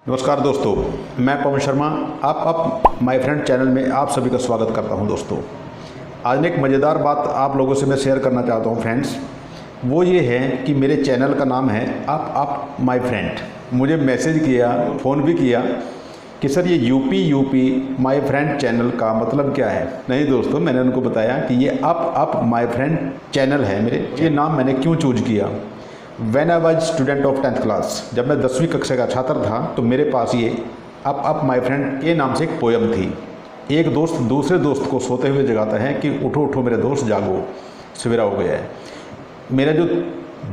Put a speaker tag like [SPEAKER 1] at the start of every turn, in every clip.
[SPEAKER 1] नमस्कार दोस्तों, मैं पवन शर्मा आप माय फ्रेंड चैनल में आप सभी का स्वागत करता हूं। दोस्तों, आज एक मज़ेदार बात आप लोगों से मैं शेयर करना चाहता हूं फ्रेंड्स। वो ये है कि मेरे चैनल का नाम है आप माय फ्रेंड। मुझे मैसेज किया, फ़ोन भी किया कि सर ये यूपी माय फ्रेंड चैनल का मतलब क्या है। नहीं दोस्तों, मैंने उनको बताया कि ये आप माय फ्रेंड चैनल है। मेरे ये नाम मैंने क्यों चूज किया। When I was student of 10th class, जब मैं 10वीं कक्षा का छात्र था तो मेरे पास ये आप माय फ्रेंड के नाम से एक पोयम थी। एक दोस्त दूसरे दोस्त को सोते हुए जगाता है कि उठो उठो मेरे दोस्त जागो, सवेरा हो गया है। मेरा जो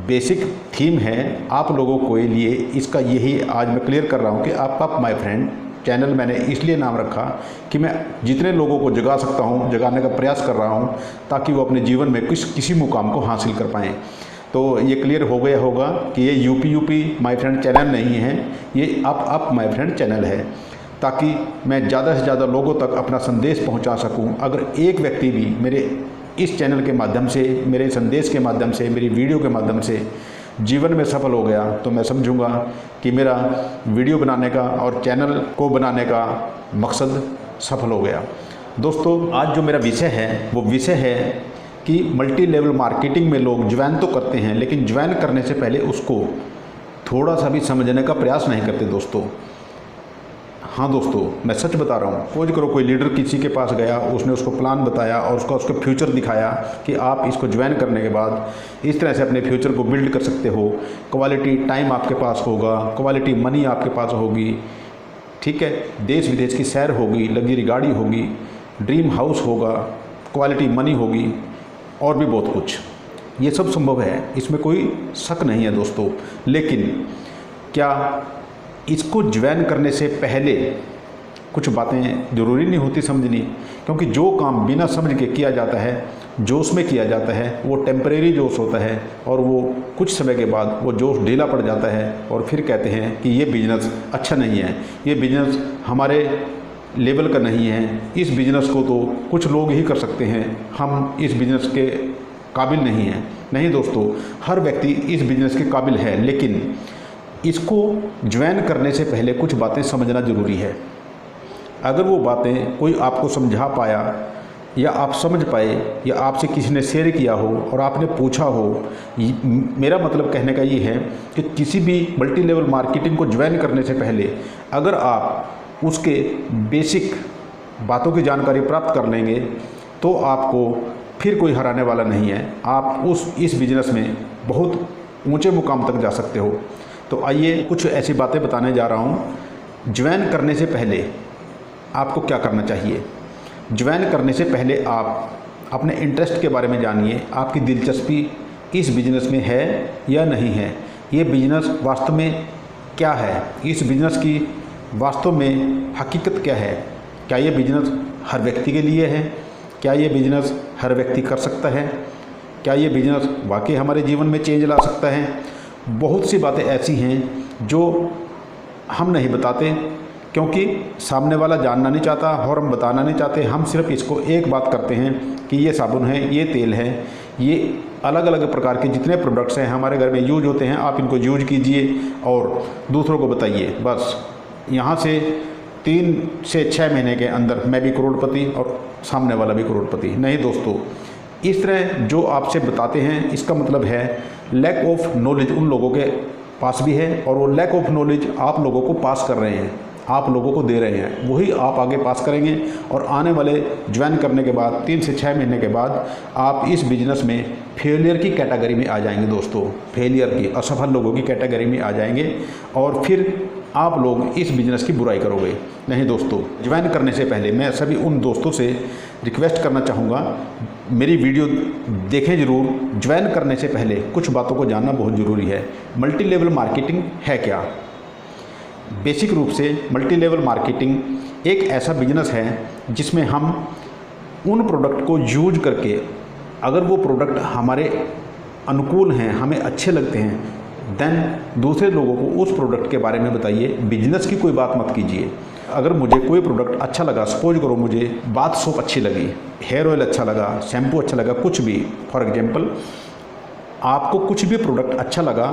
[SPEAKER 1] बेसिक थीम है आप लोगों के लिए इसका यही आज मैं क्लियर कर रहा हूँ कि आप माय फ्रेंड चैनल मैंने इसलिए नाम रखा कि मैं जितने लोगों को जगा सकता हूँ जगाने का प्रयास कर रहा हूँ ताकि वो अपने जीवन में किसी मुकाम को हासिल कर पाएँ। तो ये क्लियर हो गया होगा कि ये यूपी माय फ्रेंड चैनल नहीं है, ये आप माय फ्रेंड चैनल है, ताकि मैं ज़्यादा से ज़्यादा लोगों तक अपना संदेश पहुंचा सकूं। अगर एक व्यक्ति भी मेरे इस चैनल के माध्यम से, मेरे संदेश के माध्यम से, मेरी वीडियो के माध्यम से जीवन में सफल हो गया तो मैं समझूंगा कि मेरा वीडियो बनाने का और चैनल को बनाने का मकसद सफल हो गया। दोस्तों, आज जो मेरा विषय है वो विषय है कि मल्टी लेवल मार्केटिंग में लोग ज्वाइन तो करते हैं लेकिन ज्वाइन करने से पहले उसको थोड़ा सा भी समझने का प्रयास नहीं करते दोस्तों। हाँ दोस्तों, मैं सच बता रहा हूँ। खोज करो, कोई लीडर किसी के पास गया, उसने उसको प्लान बताया और उसका फ्यूचर दिखाया कि आप इसको ज्वाइन करने के बाद इस तरह से अपने फ्यूचर को बिल्ड कर सकते हो। क्वालिटी टाइम आपके पास होगा, क्वालिटी मनी आपके पास होगी, ठीक है, देश विदेश की सैर होगी, लग्जरी गाड़ी होगी, ड्रीम हाउस होगा, क्वालिटी मनी होगी और भी बहुत कुछ। ये सब संभव है, इसमें कोई शक नहीं है दोस्तों। लेकिन क्या इसको ज्वाइन करने से पहले कुछ बातें ज़रूरी नहीं होती समझनी? क्योंकि जो काम बिना समझ के किया जाता है, जोश में किया जाता है, वो टेम्परेरी जोश होता है और वो कुछ समय के बाद वो जोश ढीला पड़ जाता है और फिर कहते हैं कि ये बिज़नेस अच्छा नहीं है, ये बिज़नेस हमारे लेवल का नहीं है, इस बिज़नेस को तो कुछ लोग ही कर सकते हैं, हम इस बिज़नेस के काबिल नहीं हैं। नहीं दोस्तों, हर व्यक्ति इस बिज़नेस के काबिल है, लेकिन इसको ज्वाइन करने से पहले कुछ बातें समझना ज़रूरी है। अगर वो बातें कोई आपको समझा पाया या आप समझ पाए या आपसे किसी ने शेयर किया हो और आपने पूछा हो, मेरा मतलब कहने का ये है कि किसी भी मल्टी लेवल मार्केटिंग को ज्वाइन करने से पहले अगर आप उसके बेसिक बातों की जानकारी प्राप्त कर लेंगे तो आपको फिर कोई हराने वाला नहीं है। आप इस बिज़नेस में बहुत ऊंचे मुकाम तक जा सकते हो। तो आइए कुछ ऐसी बातें बताने जा रहा हूं। ज्वाइन करने से पहले आपको क्या करना चाहिए। ज्वाइन करने से पहले आप अपने इंटरेस्ट के बारे में जानिए, आपकी दिलचस्पी इस बिज़नेस में है या नहीं है, ये बिज़नेस वास्तव में क्या है, इस बिज़नेस की वास्तव में हकीकत क्या है, क्या ये बिज़नेस हर व्यक्ति के लिए है, क्या ये बिज़नेस हर व्यक्ति कर सकता है, क्या ये बिज़नेस वाकई हमारे जीवन में चेंज ला सकता है। बहुत सी बातें ऐसी हैं जो हम नहीं बताते क्योंकि सामने वाला जानना नहीं चाहता और हम बताना नहीं चाहते। हम सिर्फ इसको एक बात करते हैं कि ये साबुन है, ये तेल है, ये अलग अलग प्रकार के जितने प्रोडक्ट्स हैं हमारे घर में यूज होते हैं, आप इनको यूज कीजिए और दूसरों को बताइए। बस यहाँ से 3 से 6 महीने के अंदर मैं भी करोड़पति और सामने वाला भी करोड़पति। नहीं दोस्तों, इस तरह जो आपसे बताते हैं इसका मतलब है लैक ऑफ नॉलेज उन लोगों के पास भी है और वो लैक ऑफ नॉलेज आप लोगों को पास कर रहे हैं, आप लोगों को दे रहे हैं, वही आप आगे पास करेंगे और आने वाले ज्वाइन करने के बाद 3 से 6 महीने के बाद आप इस बिज़नेस में फेलियर की कैटेगरी में आ जाएंगे दोस्तों। फेलियर की, असफल लोगों की कैटेगरी में आ जाएंगे और फिर आप लोग इस बिज़नेस की बुराई करोगे। नहीं दोस्तों, ज्वाइन करने से पहले मैं सभी उन दोस्तों से रिक्वेस्ट करना चाहूँगा, मेरी वीडियो देखें ज़रूर। ज्वाइन करने से पहले कुछ बातों को जानना बहुत ज़रूरी है। मल्टी लेवल मार्केटिंग है क्या? बेसिक रूप से मल्टी लेवल मार्केटिंग एक ऐसा बिजनेस है जिसमें हम उन प्रोडक्ट को यूज करके, अगर वो प्रोडक्ट हमारे अनुकूल हैं, हमें अच्छे लगते हैं, देन दूसरे लोगों को उस प्रोडक्ट के बारे में बताइए। बिजनेस की कोई बात मत कीजिए। अगर मुझे कोई प्रोडक्ट अच्छा लगा, सपोज करो मुझे बाथ सोप अच्छी लगी, हेयर ऑयल अच्छा लगा, शैम्पू अच्छा लगा, कुछ भी, फॉर एग्जांपल आपको कुछ भी प्रोडक्ट अच्छा लगा,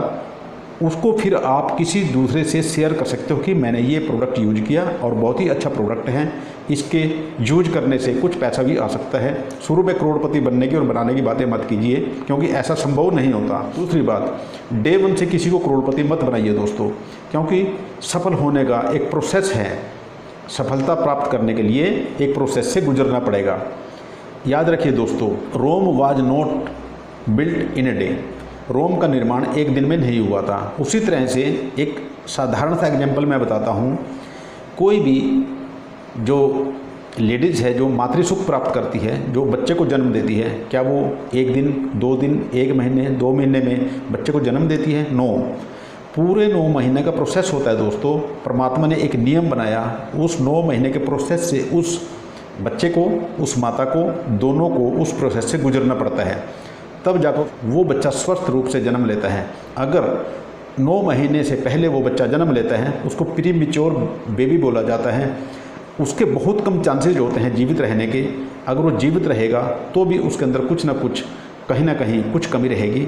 [SPEAKER 1] उसको फिर आप किसी दूसरे से शेयर कर सकते हो कि मैंने ये प्रोडक्ट यूज किया और बहुत ही अच्छा प्रोडक्ट है, इसके यूज करने से कुछ पैसा भी आ सकता है। शुरू में करोड़पति बनने की और बनाने की बातें मत कीजिए, क्योंकि ऐसा संभव नहीं होता। दूसरी बात, डे वन से किसी को करोड़पति मत बनाइए दोस्तों, क्योंकि सफल होने का एक प्रोसेस है। सफलता प्राप्त करने के लिए एक प्रोसेस से गुजरना पड़ेगा। याद रखिए दोस्तों, Rome was not built in a day. Rome का निर्माण एक दिन में नहीं हुआ था। उसी तरह से एक साधारण सा एग्जाम्पल मैं बताता हूँ। कोई भी जो लेडीज़ है जो मातृसुख प्राप्त करती है, जो बच्चे को जन्म देती है, क्या वो एक दिन, 2 दिन, 1 महीने, 2 महीने में बच्चे को जन्म देती है? नो, पूरे 9 महीने का प्रोसेस होता है दोस्तों। परमात्मा ने एक नियम बनाया, उस 9 महीने के प्रोसेस से उस बच्चे को, उस माता को, दोनों को उस प्रोसेस से गुजरना पड़ता है, तब जाकर वो बच्चा स्वस्थ रूप से जन्म लेता है। अगर 9 महीने से पहले वो बच्चा जन्म लेता है, उसको प्री मैच्योर बेबी बोला जाता है। उसके बहुत कम चांसेज होते हैं जीवित रहने के। अगर वो जीवित रहेगा तो भी उसके अंदर कुछ ना कुछ, कहीं ना कहीं कुछ कमी रहेगी,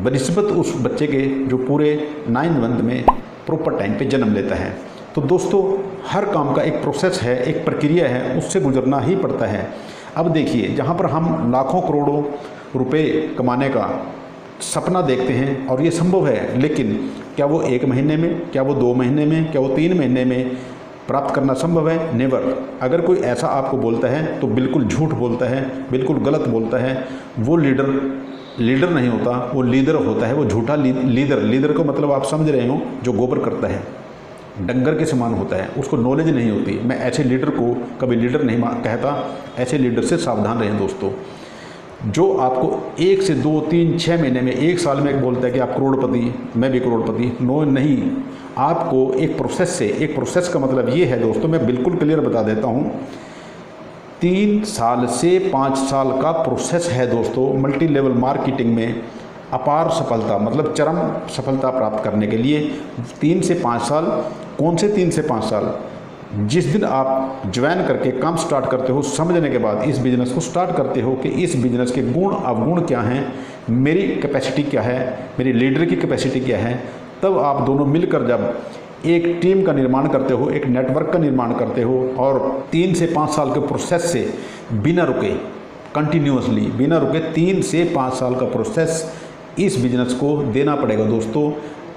[SPEAKER 1] बनिस्बत उस बच्चे के जो पूरे 9 मंथ में प्रॉपर टाइम पे जन्म लेता है। तो दोस्तों, हर काम का एक प्रोसेस है, एक प्रक्रिया है, उससे गुजरना ही पड़ता है। अब देखिए, जहाँ पर हम लाखों करोड़ों रुपए कमाने का सपना देखते हैं और ये संभव है, लेकिन क्या वो 1 महीने में, क्या वो 2 महीने में, क्या वो 3 महीने में प्राप्त करना संभव है? नेवर। अगर कोई ऐसा आपको बोलता है तो बिल्कुल झूठ बोलता है, बिल्कुल गलत बोलता है। वो लीडर नहीं होता, वो लीडर होता है, वो झूठा लीडर को मतलब आप समझ रहे हो, जो गोबर करता है, डंगर के समान होता है, उसको नॉलेज नहीं होती। मैं ऐसे लीडर को कभी लीडर नहीं कहता। ऐसे लीडर से सावधान रहें दोस्तों। जो आपको 1 से 2, 3, 6 महीने में, 1 साल में बोलता है कि आप करोड़पति, मैं भी करोड़पति, नो नहीं। आपको एक प्रोसेस का मतलब ये है दोस्तों, मैं बिल्कुल क्लियर बता देता हूँ, 3 साल से 5 साल का प्रोसेस है दोस्तों। मल्टी लेवल मार्केटिंग में अपार सफलता, मतलब चरम सफलता प्राप्त करने के लिए 3 से 5 साल। कौन से 3 से 5 साल? जिस दिन आप ज्वाइन करके काम स्टार्ट करते हो, समझने के बाद इस बिज़नेस को स्टार्ट करते हो कि इस बिज़नेस के गुण अवगुण क्या हैं, मेरी कैपेसिटी क्या है, मेरी लीडर की कैपेसिटी क्या है, तब आप दोनों मिलकर जब एक टीम का निर्माण करते हो, एक नेटवर्क का निर्माण करते हो, और 3 से 5 साल के प्रोसेस से बिना रुके, कंटिन्यूसली बिना रुके 3 से 5 साल का प्रोसेस इस बिज़नेस को देना पड़ेगा दोस्तों।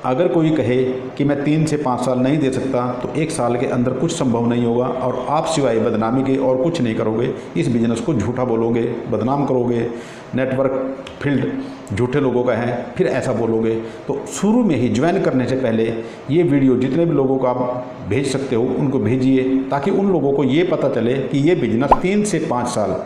[SPEAKER 1] अगर कोई कहे कि मैं 3 से 5 साल नहीं दे सकता, तो 1 साल के अंदर कुछ संभव नहीं होगा, और आप सिवाय बदनामी के और कुछ नहीं करोगे। इस बिज़नेस को झूठा बोलोगे, बदनाम करोगे, नेटवर्क फील्ड झूठे लोगों का है, फिर ऐसा बोलोगे। तो शुरू में ही ज्वाइन करने से पहले ये वीडियो जितने भी लोगों को आप भेज सकते हो उनको भेजिए, ताकि उन लोगों को ये पता चले कि ये बिज़नेस 3 से 5 साल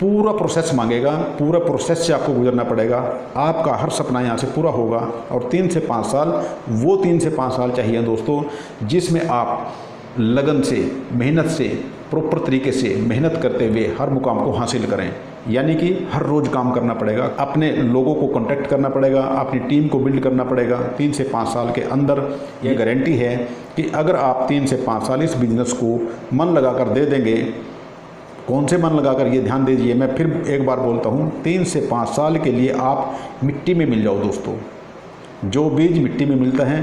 [SPEAKER 1] पूरा प्रोसेस मांगेगा। पूरा प्रोसेस से आपको गुजरना पड़ेगा। आपका हर सपना यहाँ से पूरा होगा, और 3 से 5 साल, वो 3 से 5 साल चाहिए दोस्तों, जिसमें आप लगन से, मेहनत से, प्रॉपर तरीके से मेहनत करते हुए हर मुकाम को हासिल करें। यानी कि हर रोज़ काम करना पड़ेगा, अपने लोगों को कॉन्टैक्ट करना पड़ेगा, अपनी टीम को बिल्ड करना पड़ेगा। 3 से 5 साल के अंदर ये गारंटी है कि अगर आप 3 से 5 साल इस बिज़नेस को मन लगाकर दे देंगे। कौन से मन लगाकर, ये ध्यान दीजिए, मैं फिर एक बार बोलता हूँ, 3 से 5 साल के लिए आप मिट्टी में मिल जाओ दोस्तों। जो बीज मिट्टी में मिलता है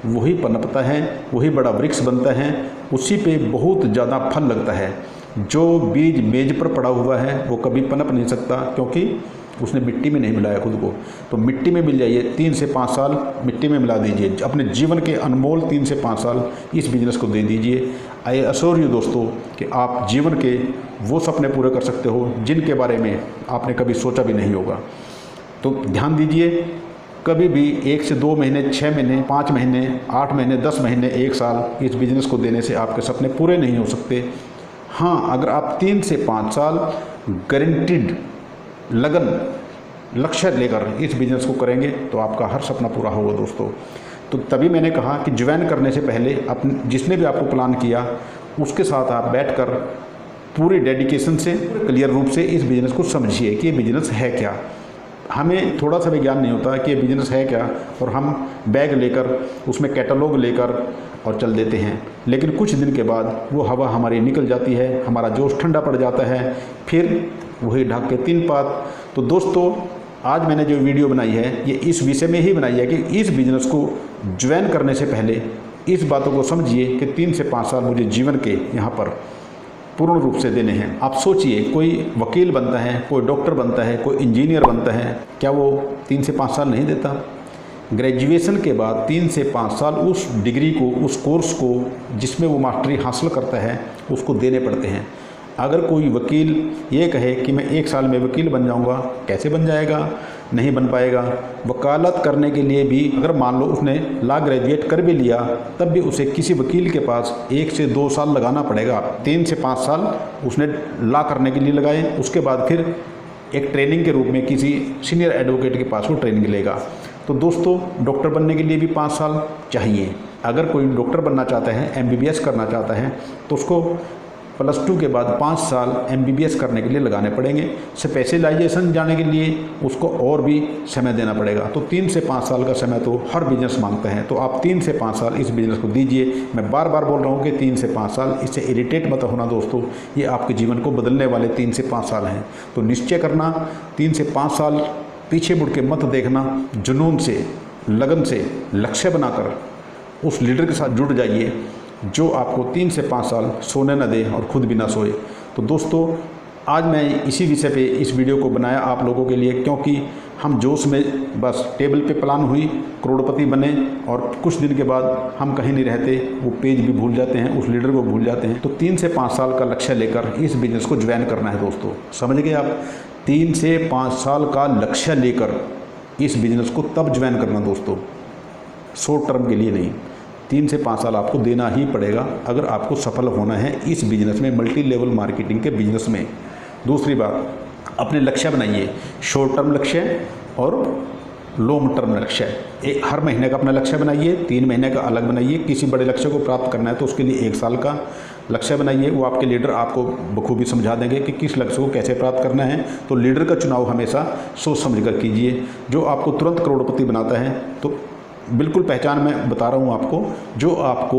[SPEAKER 1] वही पनपता है, वही बड़ा वृक्ष बनता है, उसी पे बहुत ज़्यादा फल लगता है। जो बीज मेज पर पड़ा हुआ है वो कभी पनप नहीं सकता, क्योंकि उसने मिट्टी में नहीं मिलाया खुद को। तो मिट्टी में मिल जाइए, 3 से 5 साल मिट्टी में मिला दीजिए। अपने जीवन के अनमोल 3 से 5 साल इस बिज़नेस को दे दीजिए। आई अश्योर यू दोस्तों कि आप जीवन के वो सपने पूरे कर सकते हो जिनके बारे में आपने कभी सोचा भी नहीं होगा। तो ध्यान दीजिए, कभी भी 1 से 2 महीने, 6 महीने, 5 महीने, 8 महीने, 10 महीने, 1 साल इस बिज़नेस को देने से आपके सपने पूरे नहीं हो सकते। हाँ, अगर आप 3 से 5 साल गारंटीड लगन, लक्ष्य लेकर इस बिज़नेस को करेंगे तो आपका हर सपना पूरा होगा दोस्तों। तो तभी मैंने कहा कि ज्वाइन करने से पहले अपने जिसने भी आपको प्लान किया उसके साथ आप बैठकर पूरी डेडिकेशन से, क्लियर रूप से इस बिज़नेस को समझिए कि ये बिज़नेस है क्या। हमें थोड़ा सा भी ज्ञान नहीं होता कि ये बिज़नेस है क्या, और हम बैग लेकर उसमें कैटलॉग लेकर और चल देते हैं। लेकिन कुछ दिन के बाद वो हवा हमारी निकल जाती है, हमारा जोश ठंडा पड़ जाता है, फिर वही ढाक के 3 पात। तो दोस्तों, आज मैंने जो वीडियो बनाई है ये इस विषय में ही बनाई है कि इस बिज़नेस को ज्वाइन करने से पहले इस बातों को समझिए कि 3 से 5 साल मुझे जीवन के यहाँ पर पूर्ण रूप से देने हैं। आप सोचिए, कोई वकील बनता है, कोई डॉक्टर बनता है, कोई इंजीनियर बनता है, क्या वो 3 से 5 साल नहीं देता? ग्रेजुएशन के बाद 3 से 5 साल उस डिग्री को, उस कोर्स को जिसमें वो मास्टरी हासिल करता है उसको देने पड़ते हैं। अगर कोई वकील ये कहे कि मैं 1 साल में वकील बन जाऊंगा, कैसे बन जाएगा? नहीं बन पाएगा। वकालत करने के लिए भी अगर मान लो उसने लॉ ग्रेजुएट कर भी लिया, तब भी उसे किसी वकील के पास 1 से 2 साल लगाना पड़ेगा। 3 से 5 साल उसने लॉ करने के लिए लगाए, उसके बाद फिर एक ट्रेनिंग के रूप में किसी सीनियर एडवोकेट के पास वो ट्रेनिंग लेगा। तो दोस्तों, डॉक्टर बनने के लिए भी 5 साल चाहिए। अगर कोई डॉक्टर बनना चाहता है, MBBS करना चाहता है, तो उसको +2 के बाद 5 साल MBBS करने के लिए लगाने पड़ेंगे। स्पेशलाइजेशन जाने के लिए उसको और भी समय देना पड़ेगा। तो 3 से 5 साल का समय तो हर बिजनेस मांगता है। तो आप 3 से 5 साल इस बिज़नेस को दीजिए। मैं बार बार बोल रहा हूँ कि 3 से 5 साल, इससे इरिटेट मत होना दोस्तों। ये आपके जीवन को बदलने वाले 3 से 5 साल हैं। तो निश्चय करना, 3 से 5 साल पीछे मुड़ के मत देखना। जुनून से, लगन से लक्ष्य बनाकर उस लीडर के साथ जुड़ जाइए जो आपको 3 से 5 साल सोने न दे और खुद भी ना सोए। तो दोस्तों, आज मैं इसी विषय पे इस वीडियो को बनाया आप लोगों के लिए, क्योंकि हम जोश में बस टेबल पे प्लान हुई, करोड़पति बने और कुछ दिन के बाद हम कहीं नहीं रहते, वो पेज भी भूल जाते हैं, उस लीडर को भूल जाते हैं। तो 3 से 5 साल का लक्ष्य लेकर इस बिज़नेस को ज्वाइन करना है दोस्तों। समझ गए आप? 3 से 5 साल का लक्ष्य लेकर इस बिज़नेस को तब ज्वाइन करना दोस्तों, शॉर्ट टर्म के लिए नहीं। 3 से 5 साल आपको देना ही पड़ेगा अगर आपको सफल होना है इस बिज़नेस में, मल्टी लेवल मार्केटिंग के बिज़नेस में। दूसरी बात, अपने लक्ष्य बनाइए, शॉर्ट टर्म लक्ष्य और लॉन्ग टर्म लक्ष्य। एक हर महीने का अपना लक्ष्य बनाइए, 3 महीने का अलग बनाइए। किसी बड़े लक्ष्य को प्राप्त करना है तो उसके लिए 1 साल का लक्ष्य बनाइए। वो आपके लीडर आपको बखूबी समझा देंगे कि किस लक्ष्य को कैसे प्राप्त करना है। तो लीडर का चुनाव हमेशा सोच समझ कर कीजिए। जो आपको तुरंत करोड़पति बनाता है, तो बिल्कुल पहचान मैं बता रहा हूँ आपको, जो आपको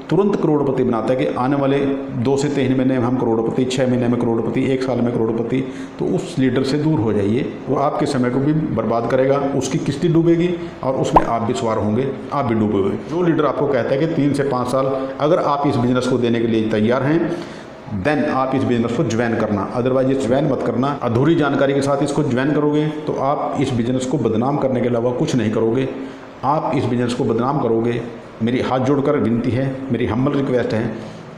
[SPEAKER 1] तुरंत करोड़पति बनाता है कि आने वाले 2 से 3 महीने में हम करोड़पति, 6 महीने में करोड़पति, 1 साल में करोड़पति, तो उस लीडर से दूर हो जाइए। वो आपके समय को भी बर्बाद करेगा, उसकी किस्ती डूबेगी और उसमें आप भी सवार होंगे, आप भी डूबोगे। जो लीडर आपको कहता है कि 3 से 5 साल अगर आप इस बिज़नेस को देने के लिए तैयार हैं, देन आप इस बिज़नेस को ज्वाइन करना। अदरवाइज ये ज्वाइन मत करना। अधूरी जानकारी के साथ इसको ज्वाइन करोगे तो आप इस बिज़नेस को बदनाम करने के अलावा कुछ नहीं करोगे। आप इस बिज़नेस को बदनाम करोगे। मेरी हाथ जोड़कर विनती है, मेरी हम्बल रिक्वेस्ट है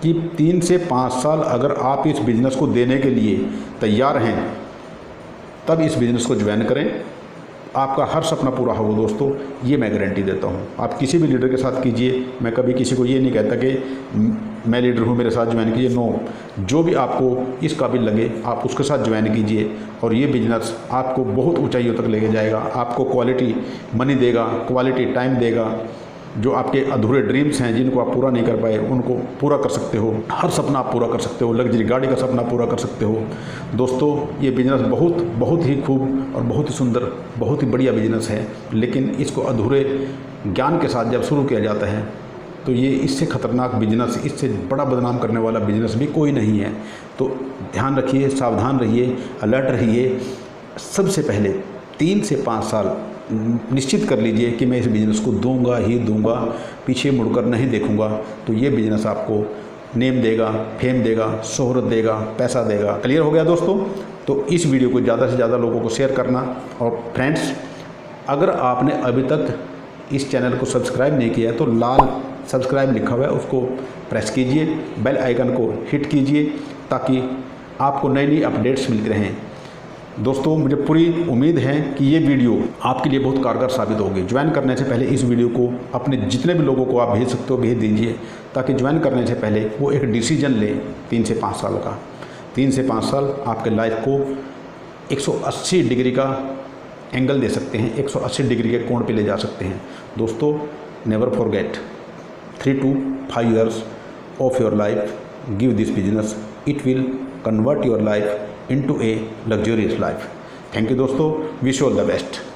[SPEAKER 1] कि 3 से 5 साल अगर आप इस बिज़नेस को देने के लिए तैयार हैं, तब इस बिज़नेस को ज्वाइन करें। आपका हर सपना पूरा होगा दोस्तों, ये मैं गारंटी देता हूँ। आप किसी भी लीडर के साथ कीजिए। मैं कभी किसी को ये नहीं कहता कि मैं लीडर हूँ, मेरे साथ ज्वाइन कीजिए। नो, जो भी आपको इस काबिल लगे आप उसके साथ ज्वाइन कीजिए और ये बिज़नेस आपको बहुत ऊंचाइयों तक लेके जाएगा। आपको क्वालिटी मनी देगा, क्वालिटी टाइम देगा। जो आपके अधूरे ड्रीम्स हैं जिनको आप पूरा नहीं कर पाए, उनको पूरा कर सकते हो। हर सपना आप पूरा कर सकते हो। लग्जरी गाड़ी का सपना पूरा कर सकते हो। दोस्तों, ये बिज़नेस बहुत ही खूब और बहुत ही सुंदर, बहुत ही बढ़िया बिज़नेस है। लेकिन इसको अधूरे ज्ञान के साथ जब शुरू किया जाता है तो ये इससे ख़तरनाक बिजनेस, इससे बड़ा बदनाम करने वाला बिजनेस भी कोई नहीं है। तो ध्यान रखिए, सावधान रहिए, अलर्ट रहिए। सबसे पहले 3 से 5 साल निश्चित कर लीजिए कि मैं इस बिज़नेस को दूंगा ही दूंगा, पीछे मुड़कर नहीं देखूंगा। तो ये बिज़नेस आपको नेम देगा, फेम देगा, शोहरत देगा, पैसा देगा। क्लियर हो गया दोस्तों? तो इस वीडियो को ज़्यादा से ज़्यादा लोगों को शेयर करना। और फ्रेंड्स, अगर आपने अभी तक इस चैनल को सब्सक्राइब नहीं किया है तो लाल सब्सक्राइब लिखा हुआ है उसको प्रेस कीजिए, बेल आइकन को हिट कीजिए ताकि आपको नई नई अपडेट्स मिलती रहें। दोस्तों, मुझे पूरी उम्मीद है कि ये वीडियो आपके लिए बहुत कारगर साबित होगी। ज्वाइन करने से पहले इस वीडियो को अपने जितने भी लोगों को आप भेज सकते हो भेज दीजिए, ताकि ज्वाइन करने से पहले वो एक डिसीजन ले 3 से 5 साल का। 3 से 5 साल आपके लाइफ को 180 डिग्री का एंगल दे सकते हैं, 180 डिग्री के कोण पे ले जा सकते हैं। दोस्तों, never forget 3 to 5 years of your life, give this business, it will convert your life into a luxurious life. Thank you दोस्तों, विश ऑल द बेस्ट।